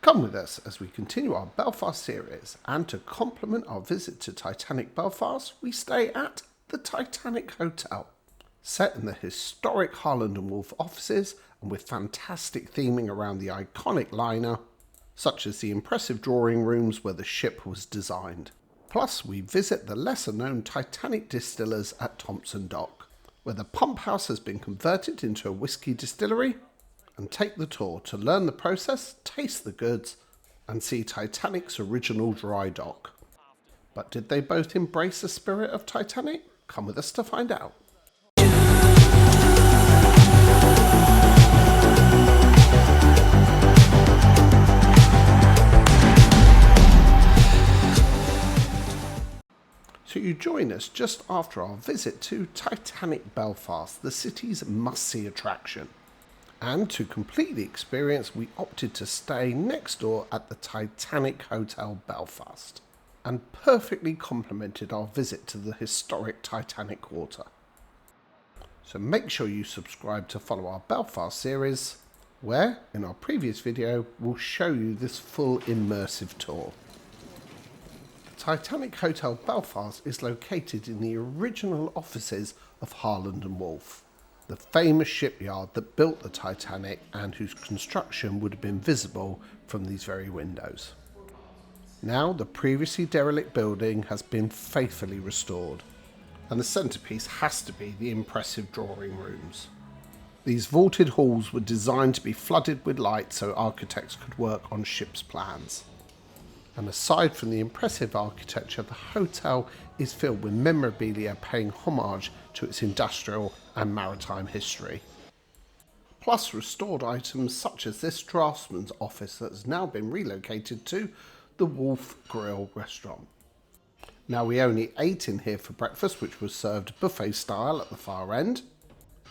Come with us as we continue our Belfast series, and to complement our visit to Titanic Belfast, we stay at the Titanic Hotel. Set in the historic Harland and Wolff offices and with fantastic theming around the iconic liner, such as the impressive drawing rooms where the ship was designed. Plus, we visit the lesser-known Titanic Distillers at Thompson Dock, where the pump house has been converted into a whisky distillery, and take the tour to learn the process, taste the goods, and see Titanic's original dry dock. But did they both embrace the spirit of Titanic? Come with us to find out. So you join us just after our visit to Titanic Belfast, the city's must-see attraction. And to complete the experience, we opted to stay next door at the Titanic Hotel Belfast, and perfectly complemented our visit to the historic Titanic Quarter. So make sure you subscribe to follow our Belfast series, where, in our previous video, we'll show you this full immersive tour. The Titanic Hotel Belfast is located in the original offices of Harland and Wolff, the famous shipyard that built the Titanic and whose construction would have been visible from these very windows. Now the previously derelict building has been faithfully restored, and the centrepiece has to be the impressive drawing rooms. These vaulted halls were designed to be flooded with light so architects could work on ship's plans. And aside from the impressive architecture, the hotel is filled with memorabilia paying homage to its industrial and maritime history. Plus restored items such as this draftsman's office that has now been relocated to the Wolff Grill restaurant. Now we only ate in here for breakfast, which was served buffet style at the far end.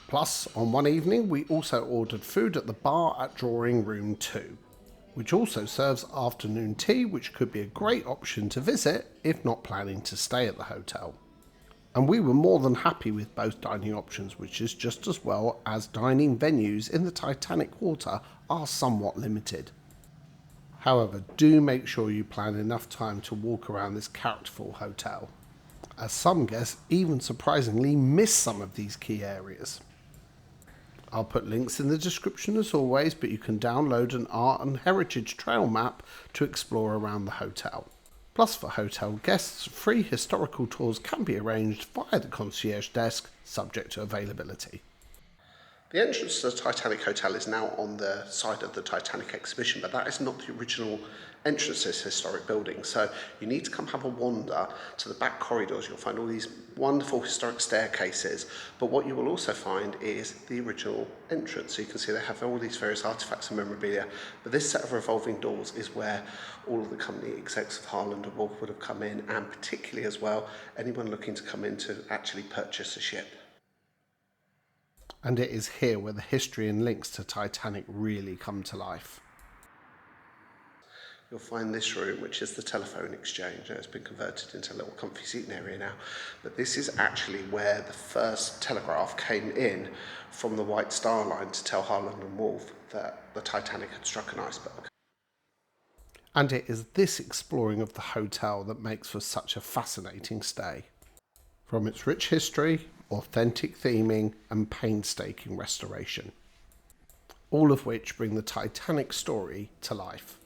Plus on one evening we also ordered food at the bar at Drawing Room 2. Which also serves afternoon tea, which could be a great option to visit if not planning to stay at the hotel. And we were more than happy with both dining options, which is just as well as dining venues in the Titanic Quarter are somewhat limited. However, do make sure you plan enough time to walk around this characterful hotel, as some guests even surprisingly miss some of these key areas. I'll put links in the description as always, but you can download an art and heritage trail map to explore around the hotel. Plus for hotel guests, free historical tours can be arranged via the concierge desk, subject to availability. The entrance to the Titanic Hotel is now on the side of the Titanic exhibition, but that is not the original entrance to this historic building. So you need to come have a wander to the back corridors. You'll find all these wonderful historic staircases, but what you will also find is the original entrance. So you can see they have all these various artifacts and memorabilia, but this set of revolving doors is where all of the company execs of Harland and Wolff would have come in, and particularly as well, anyone looking to come in to actually purchase a ship. And it is here where the history and links to Titanic really come to life. You'll find this room, which is the telephone exchange. It's been converted into a little comfy seating area now, but this is actually where the first telegraph came in from the White Star Line to tell Harland and Wolff that the Titanic had struck an iceberg. And it is this exploring of the hotel that makes for such a fascinating stay. From its rich history, authentic theming and painstaking restoration, all of which bring the Titanic story to life.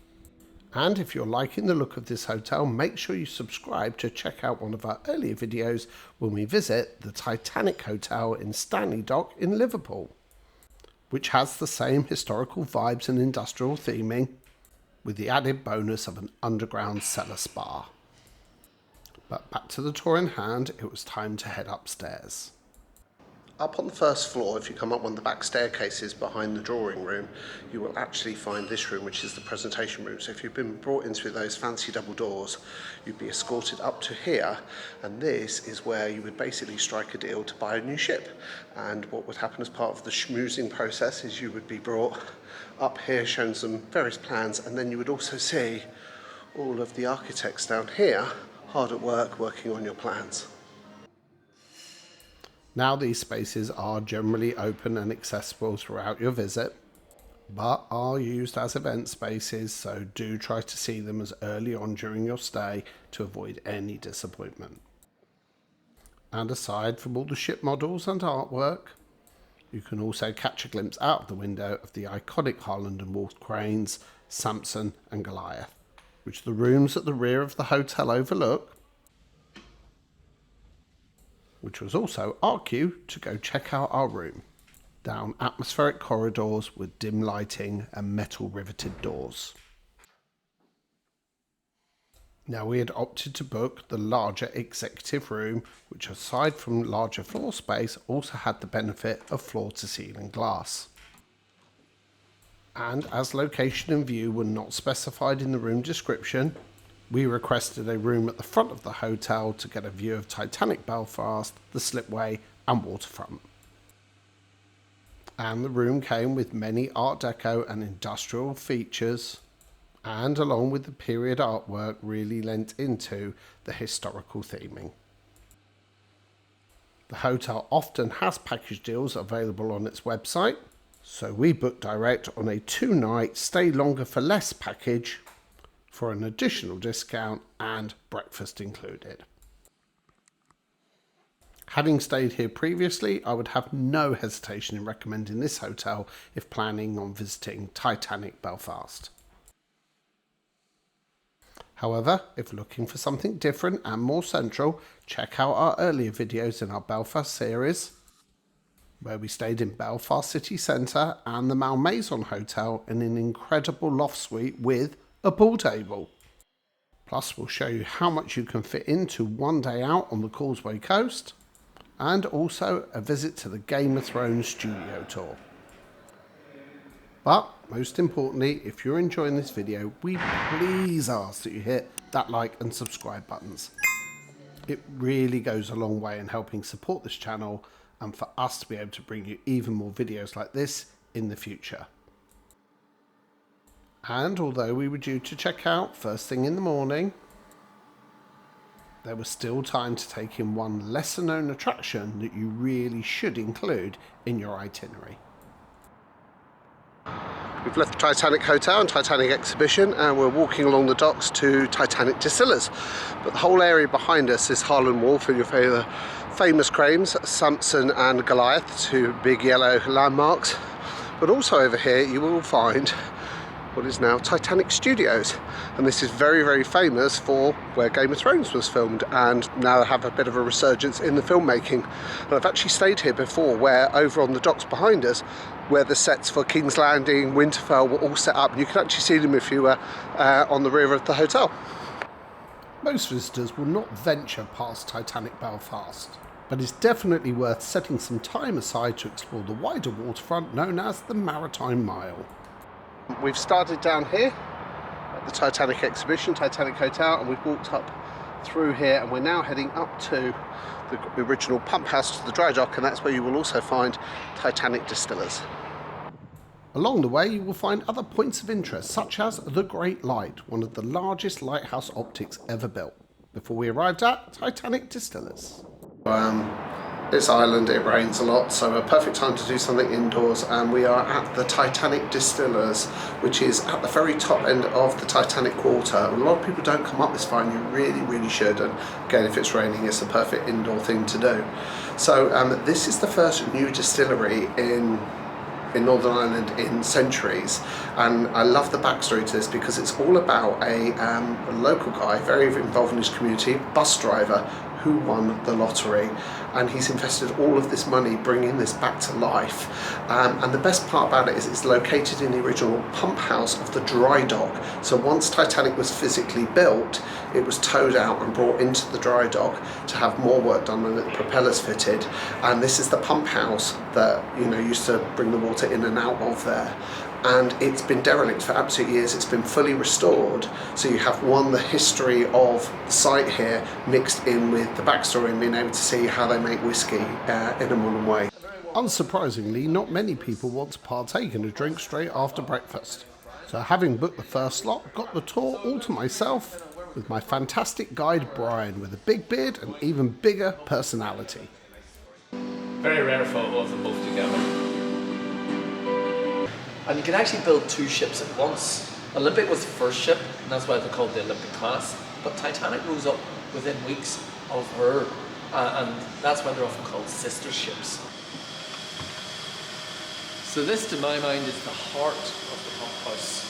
And if you're liking the look of this hotel, make sure you subscribe to check out one of our earlier videos when we visit the Titanic Hotel in Stanley Dock in Liverpool, which has the same historical vibes and industrial theming, with the added bonus of an underground cellar spa. But back to the tour in hand, it was time to head upstairs. Up on the first floor, if you come up one of the back staircases behind the drawing room, you will actually find this room, which is the presentation room. So if you've been brought in through those fancy double doors, you'd be escorted up to here, and this is where you would basically strike a deal to buy a new ship. And what would happen as part of the schmoozing process is you would be brought up here, shown some various plans, and then you would also see all of the architects down here hard at work working on your plans. Now these spaces are generally open and accessible throughout your visit, but are used as event spaces, so do try to see them as early on during your stay to avoid any disappointment. And aside from all the ship models and artwork, you can also catch a glimpse out of the window of the iconic Harland and Wolff cranes, Samson and Goliath, which the rooms at the rear of the hotel overlook, which was also our cue to go check out our room, down atmospheric corridors with dim lighting and metal riveted doors. Now, we had opted to book the larger executive room, which aside from larger floor space also had the benefit of floor-to-ceiling glass. And as location and view were not specified in the room description, we requested a room at the front of the hotel to get a view of Titanic Belfast, the slipway and waterfront. And the room came with many Art Deco and industrial features, and along with the period artwork really lent into the historical theming. The hotel often has package deals available on its website, so we booked direct on a 2-night stay longer for less package for an additional discount and breakfast included. Having stayed here previously, I would have no hesitation in recommending this hotel if planning on visiting Titanic Belfast. However, if looking for something different and more central, check out our earlier videos in our Belfast series, where we stayed in Belfast city centre and the Malmaison Hotel in an incredible loft suite with a pool table. Plus, we'll show you how much you can fit into one day out on the Causeway Coast, and also a visit to the Game of Thrones studio tour. But most importantly, if you're enjoying this video, we please ask that you hit that like and subscribe buttons. It really goes a long way in helping support this channel and for us to be able to bring you even more videos like this in the future. And although we were due to check out first thing in the morning, there was still time to take in one lesser known attraction that you really should include in your itinerary. We've left the Titanic Hotel and Titanic Exhibition and we're walking along the docks to Titanic Distillers. But the whole area behind us is Harland and Wolff, and you'll find the famous cranes, Samson and Goliath, two big yellow landmarks. But also over here you will find what is now Titanic Studios, and this is very, very famous for where Game of Thrones was filmed, and now they have a bit of a resurgence in the filmmaking. And I've actually stayed here before, where over on the docks behind us, where the sets for King's Landing, Winterfell were all set up, and you can actually see them if you were on the rear of the hotel. Most visitors will not venture past Titanic Belfast, but it's definitely worth setting some time aside to explore the wider waterfront known as the Maritime Mile. We've started down here at the Titanic Exhibition, Titanic Hotel, and we've walked up through here, and we're now heading up to the original pump house to the dry dock, and that's where you will also find Titanic Distillers. Along the way you will find other points of interest, such as the Great Light, one of the largest lighthouse optics ever built, before we arrived at Titanic Distillers. It's Ireland, it rains a lot, so a perfect time to do something indoors, and we are at the Titanic Distillers, which is at the very top end of the Titanic Quarter. A lot of people don't come up this far, and you really, really should, and again, if it's raining, it's a perfect indoor thing to do. So this is the first new distillery in Northern Ireland in centuries, and I love the backstory to this because it's all about a local guy, very involved in his community, bus driver, who won the lottery, and he's invested all of this money bringing this back to life. And the best part about it is it's located in the original pump house of the dry dock. So once Titanic was physically built, it was towed out and brought into the dry dock to have more work done and the propellers fitted. And this is the pump house that used to bring the water in and out of there. And it's been derelict for absolute years. It's been fully restored, so you have the history of the site here mixed in with the backstory and being able to see how they make whiskey in a modern way. Unsurprisingly, not many people want to partake in a drink straight after breakfast, so having booked the first slot, got the tour all to myself with my fantastic guide Brian, with a big beard and even bigger personality. Very rare photo of them both together. And you can actually build 2 ships at once. Olympic was the first ship, and that's why they're called the Olympic class. But Titanic rose up within weeks of her, and that's why they're often called sister ships. So this, to my mind, is the heart of the pump house.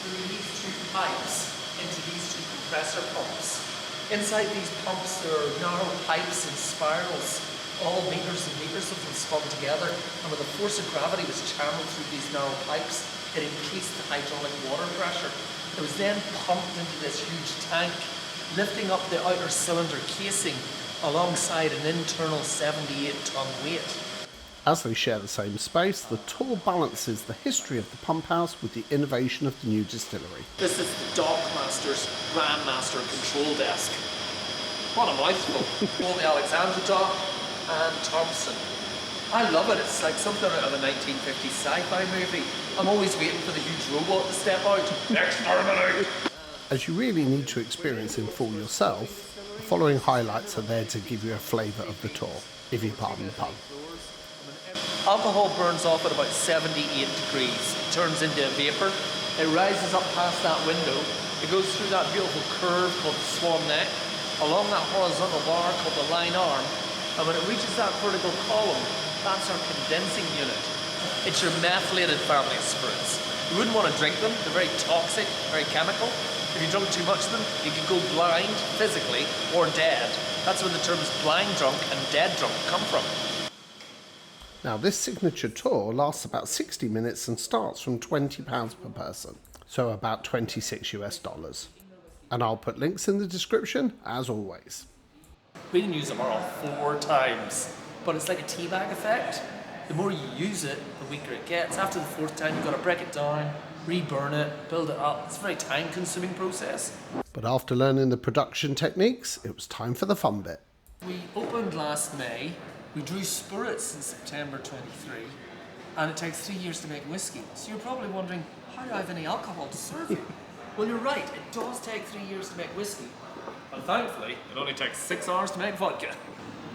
Through these 2 pipes into these 2 compressor pumps. Inside these pumps there are narrow pipes and spirals, all meters and meters of them spun together, and with the force of gravity was channeled through these narrow pipes, it increased the hydraulic water pressure. It was then pumped into this huge tank, lifting up the outer cylinder casing alongside an internal 78-ton weight. As they share the same space, the tour balances the history of the pump house with the innovation of the new distillery. This is the Dockmaster's Grandmaster control desk. What a mouthful. Both the Alexandra Dock and Thompson. I love it. It's like something out of a 1950s sci-fi movie. I'm always waiting for the huge robot to step out. Exterminate! As you really need to experience in full yourself, the following highlights are there to give you a flavour of the tour, if you pardon the pun. Alcohol burns off at about 78 degrees. It turns into a vapour. It rises up past that window. It goes through that beautiful curve called the swan neck, along that horizontal bar called the line arm, and when it reaches that vertical column, that's our condensing unit. It's your methylated family of spirits. You wouldn't want to drink them. They're very toxic, very chemical. If you drunk too much of them, you could go blind, physically, or dead. That's where the terms blind drunk and dead drunk come from. Now, this signature tour lasts about 60 minutes and starts from £20 per person, so about $26 US. And I'll put links in the description, as always. We didn't use them all 4 times, but it's like a teabag effect. The more you use it, the weaker it gets. After the 4th time, you've got to break it down, reburn it, build it up. It's a very time-consuming process. But after learning the production techniques, it was time for the fun bit. We opened last May. We drew spirits in September 23, and it takes 3 years to make whiskey. So you're probably wondering, how do I have any alcohol to serve you? Well, you're right, it does take 3 years to make whiskey. And thankfully, it only takes 6 hours to make vodka.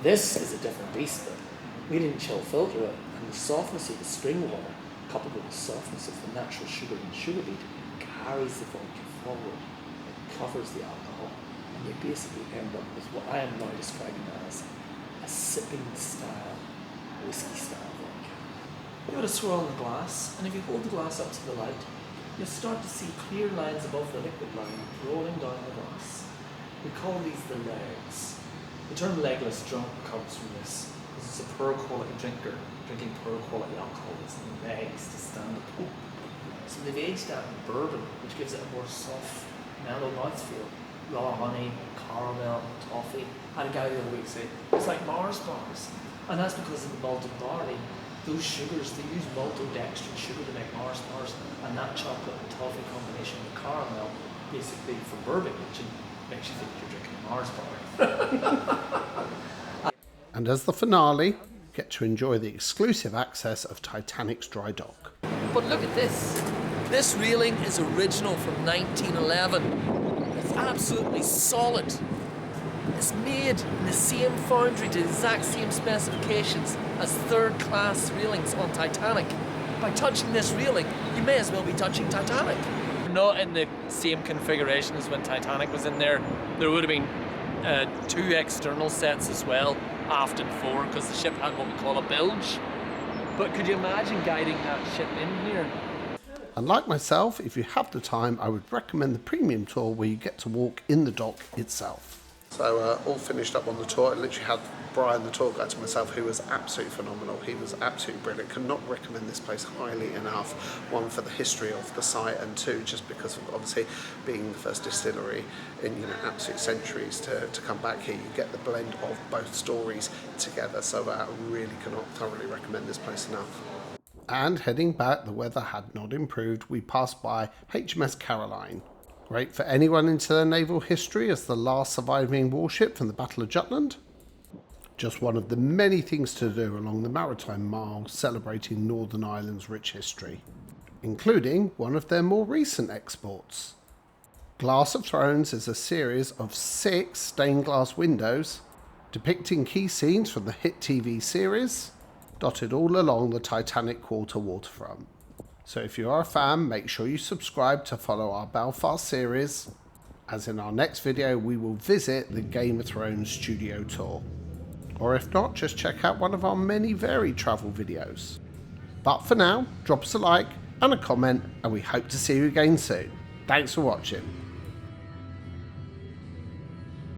This is a different beast though. We didn't chill filter it, and the softness of the spring water, coupled with the softness of the natural sugar and sugar beet, carries the vodka forward. It covers the alcohol, and you basically end up with what I am now describing as a sipping style, whiskey style vodka. Give it a swirl in the glass, and if you hold the glass up to the light, you'll start to see clear lines above the liquid line rolling down the glass. We call these the legs. The term legless drunk comes from this, because it's a poor quality drinker drinking poor quality alcohol with legs to stand the poop. So they've aged that in bourbon, which gives it a more soft, mellow mouthfeel. Raw honey, caramel, toffee. I had a guy the other week say, it's like Mars bars. And that's because in malted barley, those sugars, they use maltodextrin sugar to make Mars bars, and that chocolate and toffee combination with caramel, basically for bourbon, which makes you think you're drinking a Mars bar. And as the finale, get to enjoy the exclusive access of Titanic's dry dock. But look at this. This railing is original from 1911. It's absolutely solid. It's made in the same foundry to the exact same specifications as third-class railings on Titanic. By touching this railing, you may as well be touching Titanic. Not in the same configuration as when Titanic was in there. There would have been 2 external sets as well, aft and fore, because the ship had what we call a bilge. But could you imagine guiding that ship in here? And like myself, if you have the time, I would recommend the premium tour where you get to walk in the dock itself. So all finished up on the tour. I literally had Brian, the tour guide, to myself, who was absolutely phenomenal. He was absolutely brilliant. Could not recommend this place highly enough. 1, for the history of the site, and 2, just because of obviously being the first distillery in absolute centuries to come back here. You get the blend of both stories together. So I really cannot thoroughly recommend this place enough. And heading back, the weather had not improved. We passed by HMS Caroline. Great for anyone into their naval history as the last surviving warship from the Battle of Jutland. Just one of the many things to do along the Maritime Mile celebrating Northern Ireland's rich history, including one of their more recent exports. Glass of Thrones is a series of 6 stained glass windows depicting key scenes from the hit TV series, dotted all along the Titanic Quarter waterfront. So if you are a fan, make sure you subscribe to follow our Belfast series, as in our next video we will visit the Game of Thrones studio tour. Or if not, just check out one of our many varied travel videos. But for now, drop us a like and a comment, and we hope to see you again soon. Thanks for watching.